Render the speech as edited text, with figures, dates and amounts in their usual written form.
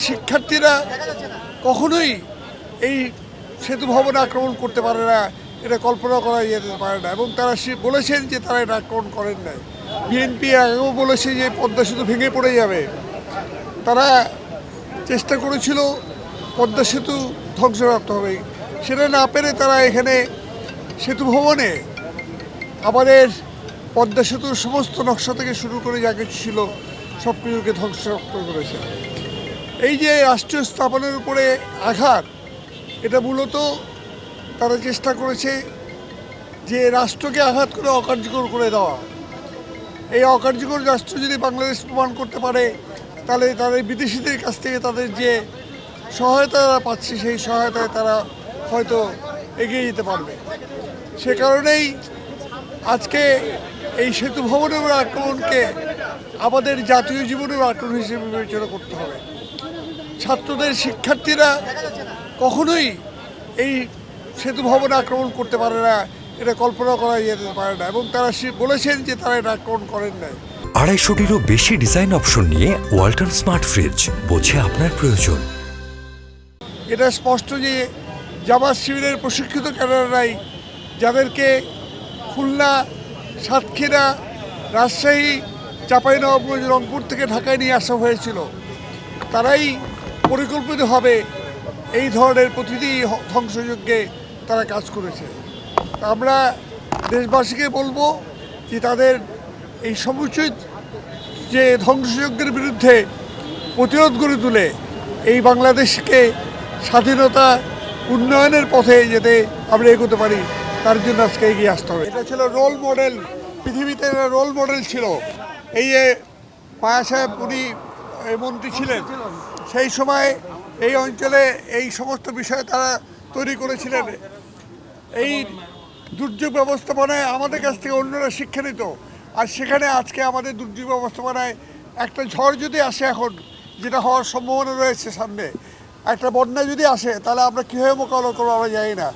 শিক্ষার্থীরা কখনোই এই সেতু ভবন আক্রমণ করতে পারে না, এটা কল্পনা করা যেতে পারে না। এবং তারা বলেছেন যে তারা এটা আক্রমণ করেন নাই। বিএনপি আগেও বলেছে যে পদ্মা সেতু ভেঙে পড়ে যাবে। তারা চেষ্টা করেছিল পদ্মা সেতু ধ্বংসপ্রাপ্ত হবে, সেটা না পেরে তারা এখানে সেতু ভবনে আমাদের পদ্মা সেতুর সমস্ত নকশা থেকে শুরু করে যা কিছু ছিল সব কিছুকে ধ্বংসপ্রাপ্ত করেছে। এই যে রাষ্ট্রীয় স্থাপনের উপরে আঘাত, এটা মূলত তারা চেষ্টা করেছে যে রাষ্ট্রকে আঘাত করে অকার্যকর করে দেওয়া। এই অকার্যকর রাষ্ট্র যদি বাংলাদেশ প্রমাণ করতে পারে, তাহলে তাদের বিদেশিদের কাছ থেকে তাদের যে সহায়তা তারা পাচ্ছে, সেই সহায়তায় তারা হয়তো এগিয়ে যেতে পারবে। সে কারণেই আজকে এই সেতু ভবনের আক্রমণকে আমাদের জাতীয় জীবনের আক্রমণ হিসেবে বিবেচনা করতে হবে। ছাত্রদের, শিক্ষার্থীরা কখনোই এই সেতু ভবন আক্রমণ করতে পারে না, এটা কল্পনা করা যেতে পারে না। এবং তারা বলেছেন যে তারা এটা আক্রমণ করেন নাই। 250-টিরও বেশি ডিজাইন অপশন নিয়ে ওয়ালটন স্মার্ট ফ্রিজ, বোঝে আপনার প্রয়োজন। এটা স্পষ্ট যে জামাত শিবিরের প্রশিক্ষিত ক্যাডাররাই, যাদেরকে খুলনা, সাতক্ষীরা, রাজশাহী, চাঁপাইনবাবগঞ্জ, রংপুর থেকে ঢাকায় নিয়ে আসা হয়েছিল, তারাই পরিকল্পিতভাবে এই ধরনের প্রতিটি ধ্বংসযজ্ঞে তারা কাজ করেছে। আমরা দেশবাসীকে বলবো যে তাদের এই সমুচিত যে ধ্বংসযজ্ঞের বিরুদ্ধে প্রতিরোধ গড়ে তুলে এই বাংলাদেশকে স্বাধীনতা উন্নয়নের পথে যেতে আমরা এগোতে পারি, তার জন্য আজকে এগিয়ে আসতে হবে। এটা ছিল রোল মডেল, পৃথিবীতে রোল মডেল ছিল। এই যে পায়া সাহেব, উনি মন্ত্রী ছিলেন, সেই সময় এই অঞ্চলে এই সমস্ত বিষয় তারা তৈরি করেছিলেন। এই দুর্যোগ ব্যবস্থাপনায় আমাদের কাছ থেকে অন্যরা শিক্ষা নিত। আর সেখানে আজকে আমাদের দুর্যোগ ব্যবস্থাপনায় একটা ঝড় যদি আসে এখন, যেটা হওয়ার সম্ভাবনা রয়েছে সামনে, একটা বন্যা যদি আসে, তাহলে আমরা কীভাবে মোকাবিলা করবো আমরা জানি না।